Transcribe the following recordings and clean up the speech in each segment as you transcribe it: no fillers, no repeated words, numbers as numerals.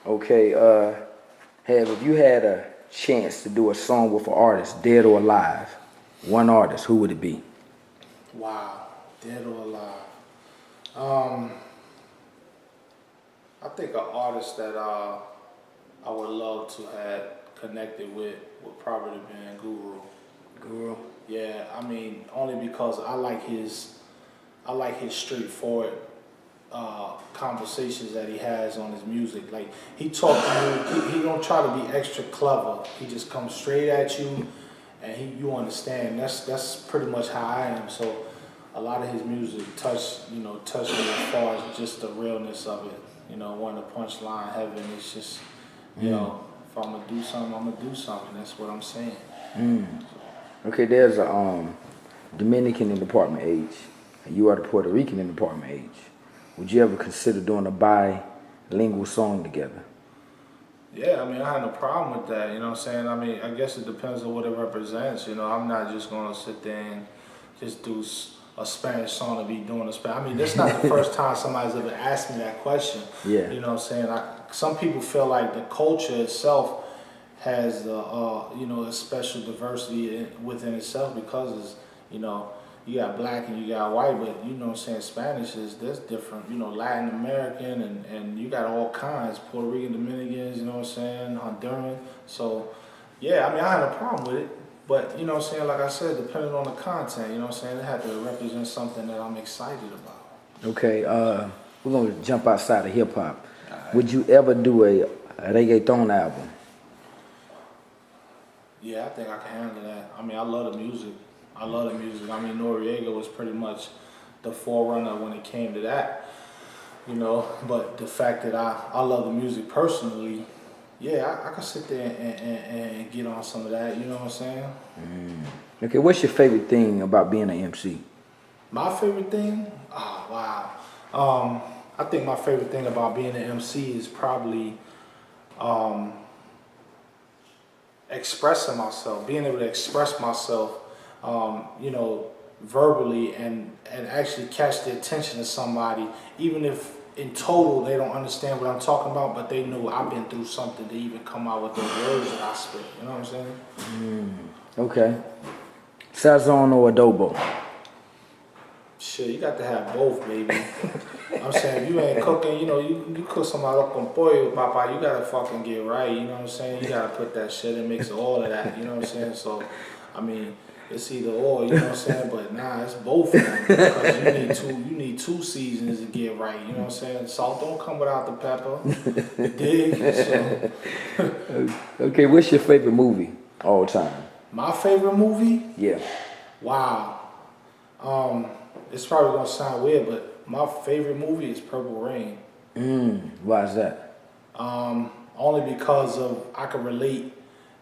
Okay, if you had a chance to do a song with an artist, dead or alive, one artist, who would it be? Wow, dead or alive. Um, I think an artist that I would love to have connected with would probably be Guru. Guru. Yeah, I mean only because I like his straightforward conversations that he has on his music. Like he talk to you, he don't try to be extra clever. He just comes straight at you, and you understand. That's pretty much how I am. So a lot of his music touched me as far as just the realness of it. When the punchline heaven, it's just if I'm gonna do something, I'm gonna do something. That's what I'm saying. Okay, there's a Dominican in Department H, and you are the Puerto Rican in Department H. Would you ever consider doing a bilingual song together? Yeah, I mean, I had no problem with that, you know what I'm saying? I mean, I guess it depends on what it represents, I'm not just going to sit there and just do a Spanish song to be doing a Spanish. I mean, this is not the first time somebody's ever asked me that question. Yeah. You know what I'm saying? Some people feel like the culture itself has, a special diversity within itself because it's, you got black and you got white, but you know what I'm saying, Spanish that's different, Latin American and you got all kinds, Puerto Rican, Dominicans, you know what I'm saying, Honduran. So yeah, I mean I had a problem with it. But you know what I'm saying, like I said, depending on the content, you know what I'm saying, it had to represent something that I'm excited about. Okay, we're gonna jump outside of hip hop. Right. Would you ever do a reggaeton album? Yeah, I think I can handle that. I mean, I love the music. I mean, Noriega was pretty much the forerunner when it came to that, But the fact that I love the music personally, yeah, I can sit there and get on some of that, you know what I'm saying? Okay, what's your favorite thing about being an MC? My favorite thing? Oh, wow. I think my favorite thing about being an MC is probably expressing myself, being able to express myself, verbally and actually catch the attention of somebody, even if in total they don't understand what I'm talking about, but they know I've been through something to even come out with the words that I spit. You know what I'm saying? Okay. Sazon or adobo? Shit, you got to have both, baby. I'm saying, if you ain't cooking, you cook somebody up on pollo, papa, you gotta fucking get right, you know what I'm saying? You gotta put that shit and mix all of that, you know what I'm saying? So, I mean, it's either or, you know what I'm saying? But nah, it's both of them, because you need two seasons to get right, you know what I'm saying? Salt don't come without the pepper, you dig? So. Okay, what's your favorite movie all time? My favorite movie? Yeah. Wow. It's probably gonna sound weird, but my favorite movie is Purple Rain. Why is that? Only because of I could relate.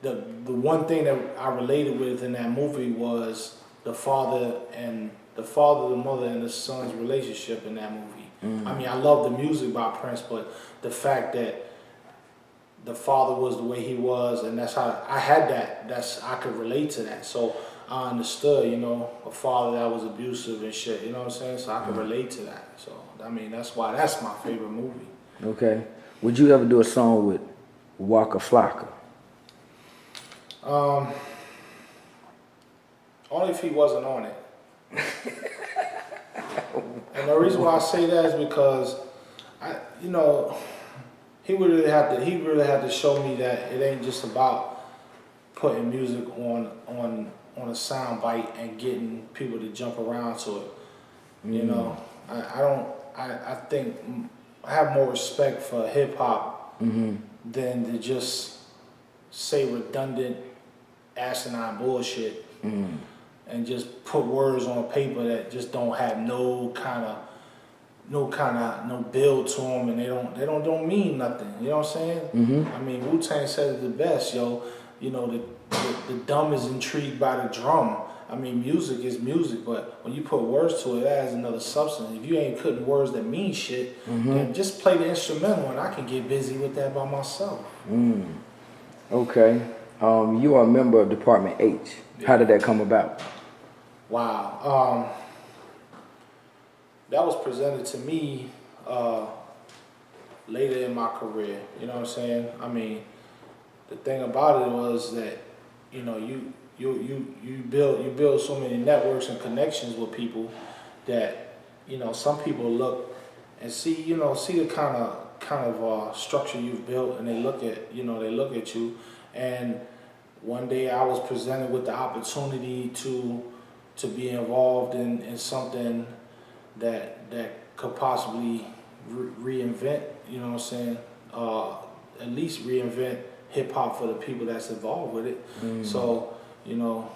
The one thing that I related with in that movie was the father, the mother, and the son's relationship in that movie. I mean, I love the music by Prince, but the fact that the father was the way he was, and that's how I had that. I could relate to that. So I understood, a father that was abusive and shit, you know what I'm saying? So I could relate to that. So, I mean, that's why that's my favorite movie. Okay. Would you ever do a song with Waka Flocka? Only if he wasn't on it. And the reason why I say that is because, he really had to show me that it ain't just about putting music on a sound bite and getting people to jump around to it. I think I have more respect for hip hop than to just say redundant asinine bullshit and just put words on paper that just don't have no build to them, and they don't mean nothing. You know what I'm saying? I mean, Wu-Tang said it the best, yo. The dumb is intrigued by the drum. I mean, music is music, but when you put words to it, it adds another substance. If you ain't putting words that mean shit, then just play the instrumental, and I can get busy with that by myself. Okay. You are a member of Department H. Yeah. How did that come about? Wow. That was presented to me later in my career. You know what I'm saying? I mean, the thing about it was that, you know, you build so many networks and connections with people that, you know, some people look and see, you know, see the kind of structure you've built, and they look at you. And one day I was presented with the opportunity to be involved in something that could possibly reinvent, you know what I'm saying, at least reinvent hip hop for the people that's involved with it. So, you know,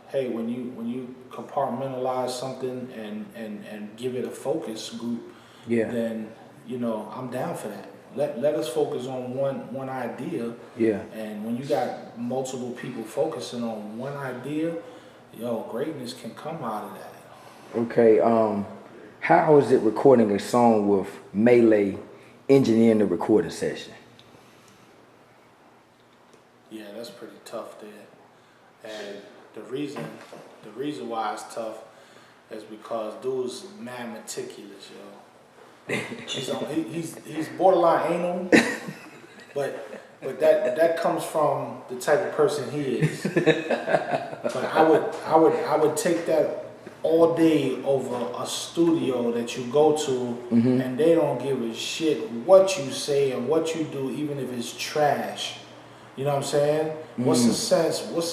hey, when you compartmentalize something and give it a focus group, Yeah. then, you know, I'm down for that. Let us focus on one idea. Yeah. And when you got multiple people focusing on one idea, yo, greatness can come out of that. Okay. How is it recording a song with Melee engineering the recording session? Yeah, that's pretty tough there. And the reason why it's tough is because dude's mad meticulous, yo. He's borderline anal, but that comes from the type of person he is. But I would take that all day over a studio that you go to and they don't give a shit what you say and what you do, even if it's trash. You know what I'm saying? What's the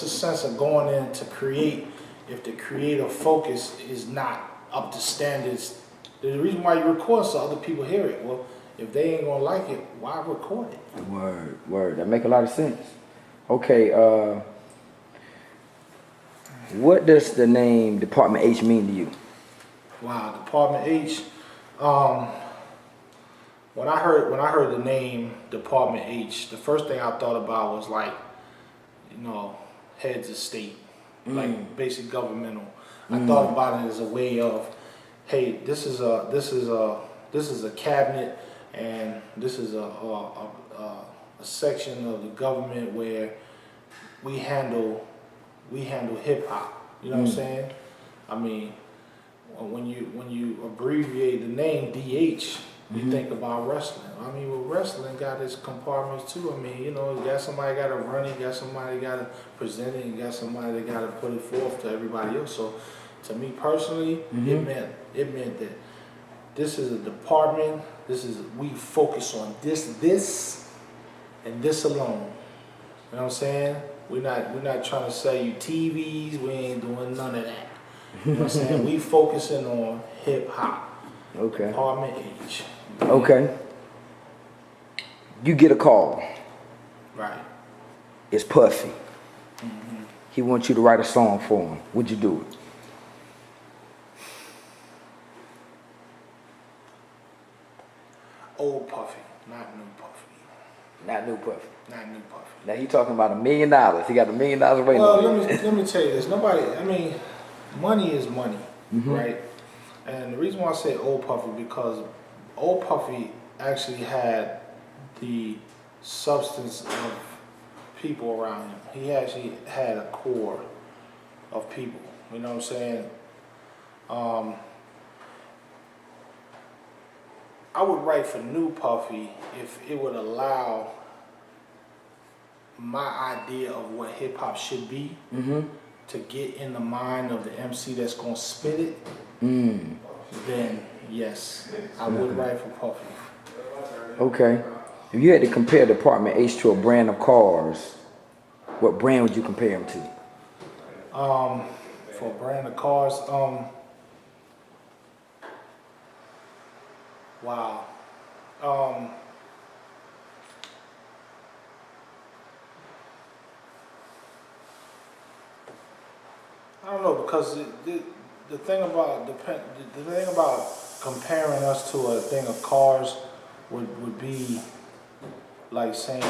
sense of going in to create if the creative focus is not up to standards? The reason why you record so other people hear it. Well, if they ain't gonna like it, why record it? Word. That make a lot of sense. Okay, what does the name Department H mean to you? Wow, Department H. When I heard the name Department H, the first thing I thought about was like, you know, heads of state, like basic governmental. I thought about it as a way of, hey, this is a cabinet, and this is a section of the government where we handle hip hop. You know what I'm saying? I mean, when you abbreviate the name DH, you think about wrestling. I mean, well, wrestling got its compartments too. I mean, you know, you got somebody got to run it, you got somebody got to present it, you got somebody that got to put it forth to everybody else. So, to me personally, it meant that this is a department. We focus on this, and this alone. You know what I'm saying? We're not trying to sell you TVs. We ain't doing none of that. You know what I'm saying? We focusing on hip hop. Okay. Department H. Okay. You get a call. Right. It's Puffy. He wants you to write a song for him. Would you do it? Old Puffy, not new Puffy. Not new Puffy. Not new Puffy. Now he talking about $1 million. He got $1 million waiting Well, on him. let me tell you this. Money is money, right? And the reason why I say Old Puffy, because Old Puffy actually had the substance of people around him. He actually had a core of people. You know what I'm saying? I would write for New Puffy if it would allow my idea of what hip hop should be to get in the mind of the MC that's gonna spit it. Then yes, I would write for Puffy. Okay. If you had to compare Department H to a brand of cars, what brand would you compare him to? For a brand of cars, wow. I don't know, because the thing about comparing us to a thing of cars would be like saying,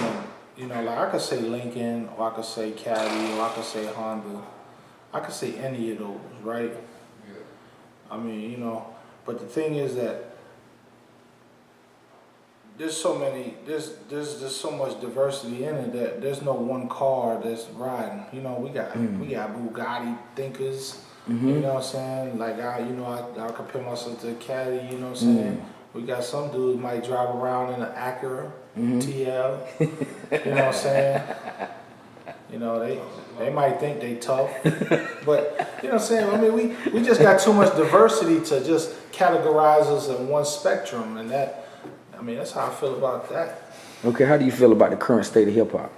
you know, like I could say Lincoln, or I could say Caddy, or I could say Honda. I could say any of those, right? Yeah. I mean, you know, but the thing is that there's so much diversity in it that there's no one car that's riding. You know, we got Bugatti thinkers. You know what I'm saying? Like I compare myself to a Caddy. You know what I'm saying? We got some dudes might drive around in an Acura TL. You know what I'm saying? You know, they might think they tough, but you know what I'm saying? I mean, we just got too much diversity to just categorize us in one spectrum, and that's how I feel about that. Okay, how do you feel about the current state of hip hop?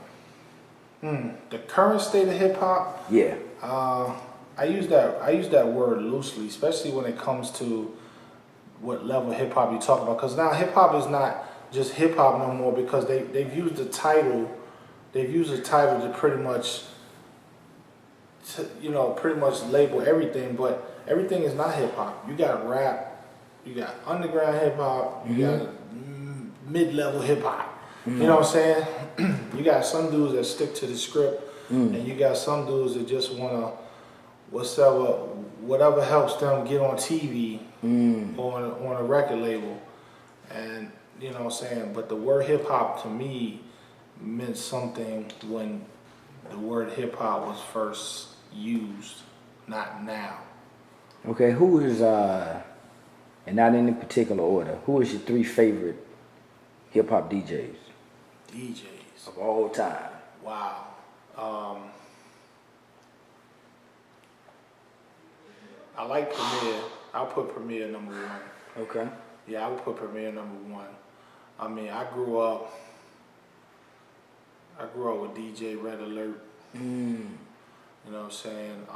The current state of hip hop, Yeah. I use that word loosely, especially when it comes to what level of hip hop you talk about. Because now hip hop is not just hip hop no more, because they've used the title. They've used the title to pretty much label everything, but everything is not hip hop. You got rap, you got underground hip hop, you got mid-level hip hop. You know what I'm saying? You got some dudes that stick to the script, and you got some dudes that just wanna whatever helps them get on TV on a record label, and you know what I'm saying. But the word hip hop to me meant something when the word hip hop was first used, not now. Okay, who is and not in any particular order, who is your 3 favorite hip hop DJs DJs of all time? Wow. I like Premier. I'll put Premier number 1. Okay. Yeah, I would put Premier number 1. I mean, I grew up with DJ Red Alert. You know what I'm saying?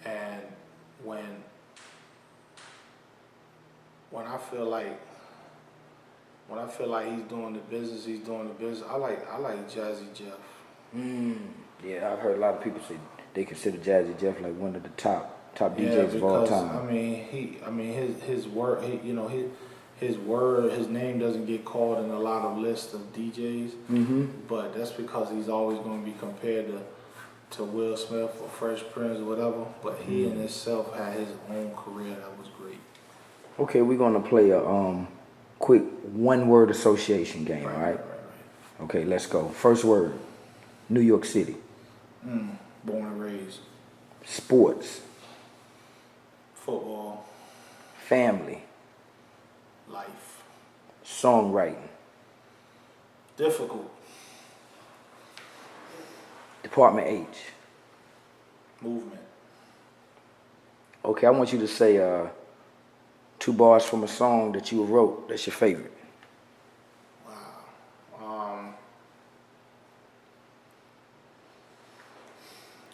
And when I feel like he's doing the business, I like Jazzy Jeff. Yeah, I've heard a lot of people say they consider Jazzy Jeff like one of the top Yeah, DJs of all because time. his word, his name doesn't get called in a lot of lists of DJs. But that's because he's always going to be compared to Will Smith or Fresh Prince or whatever. But he in himself had his own career that was great. Okay, we're gonna play a quick 1-word association game, all right? Okay, let's go. First word, New York City. Born and raised. Sports. Football. Family. Life. Songwriting. Difficult. Department H. Movement. Okay, I want you to say 2 bars from a song that you wrote that's your favorite. Wow.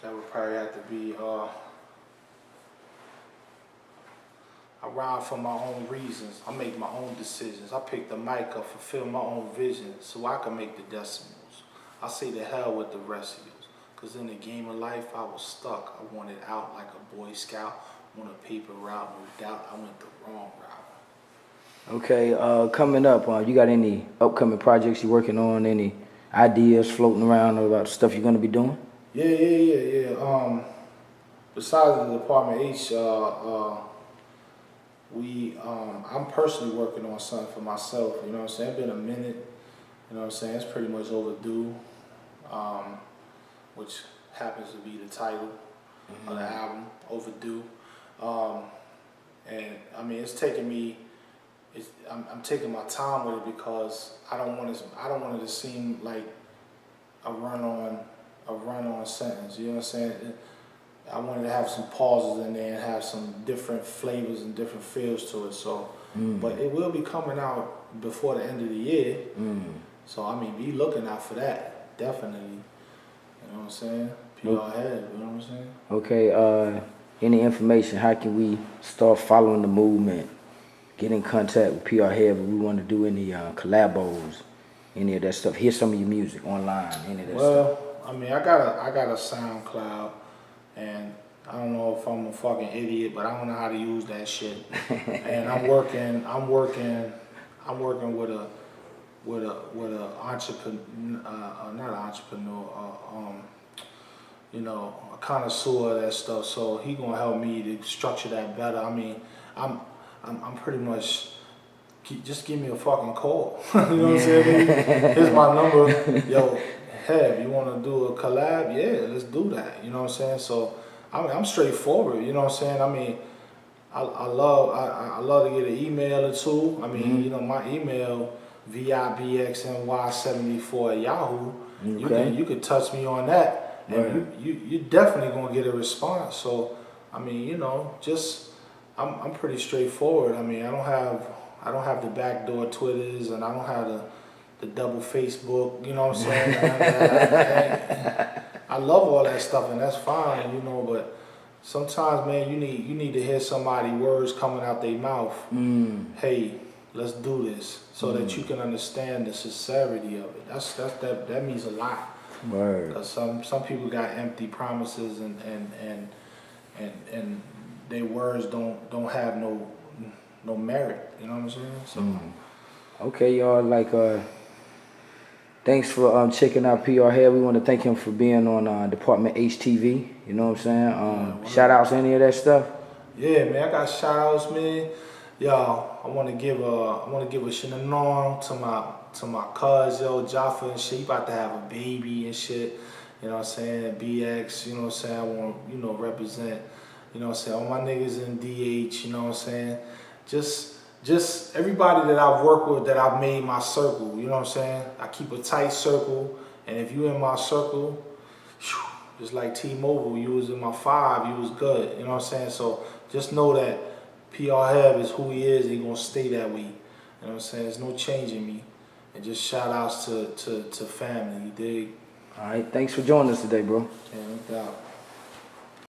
That would probably have to be I ride for my own reasons. I make my own decisions. I pick the mic up, fulfill my own vision so I can make the decimals. I say to hell with the rest of you. Because in the game of life, I was stuck. I wanted out like a Boy Scout. On a paper route, no doubt, I went the wrong route. Okay, coming up, you got any upcoming projects you're working on? Any ideas floating around about stuff you're gonna be doing? Yeah. Besides the Department H, I'm personally working on something for myself. You know what I'm saying? It's been a minute. You know what I'm saying? It's pretty much overdue. Which happens to be the title of the album, Overdue. And I mean, it's taking me. I'm taking my time with it because I don't want it to seem like a run on sentence. You know what I'm saying? I wanted to have some pauses in there and have some different flavors and different feels to it. So, but it will be coming out before the end of the year. So I mean, be looking out for that, definitely. You know what I'm saying? PR head, you know what I'm saying? Okay, any information, how can we start following the movement, get in contact with PR Head if we want to do any collabos, any of that stuff, hear some of your music online, any of that stuff? Well, I mean, I got a SoundCloud, and I don't know if I'm a fucking idiot, but I don't know how to use that shit. And I'm working with a entrepreneur, not entrepreneur, a connoisseur of that stuff. So he gonna help me to structure that better. I mean, I'm pretty much. Just give me a fucking call. You know what I'm saying? Here's my number. Yo, Heb, you want to do a collab? Yeah, let's do that. You know what I'm saying? So, I mean, I'm straightforward. You know what I'm saying? I mean, I love to get an email or two. I mean, you know, my email vibxny74@yahoo. Okay. You could touch me on that, and Right. you definitely gonna get a response. So I mean, you know, just I'm pretty straightforward. I mean, I don't have the backdoor Twitters, and I don't have the double Facebook. You know what I'm saying? I love all that stuff, and that's fine. You know, but sometimes, man, you need to hear somebody words coming out their mouth. Hey, let's do this, so that you can understand the sincerity of it. That means a lot. Word. Cause some people got empty promises and their words don't have no merit. You know what I'm saying? So Okay, y'all. Like, thanks for checking out PR Head. We want to thank him for being on Department HTV. You know what I'm saying? Shout outs, any of that stuff. yeah, man, I got shout outs, man. Y'all, I want to give a shinanong to my cuz, yo, Jaffa and shit. He about to have a baby and shit. You know what I'm saying? BX, you know what I'm saying? I want, you know, represent, you know what I'm saying? All my niggas in DH, you know what I'm saying? Just everybody that I've worked with, that I've made my circle, you know what I'm saying? I keep a tight circle, and if you in my circle, just like T-Mobile, you was in my 5, you was good, you know what I'm saying? So just know that PR Heb is who he is, and he gonna stay that way. You know what I'm saying? There's no changing me. And just shout outs to family, you dig? All right. Thanks for joining us today, bro. Yeah, no doubt.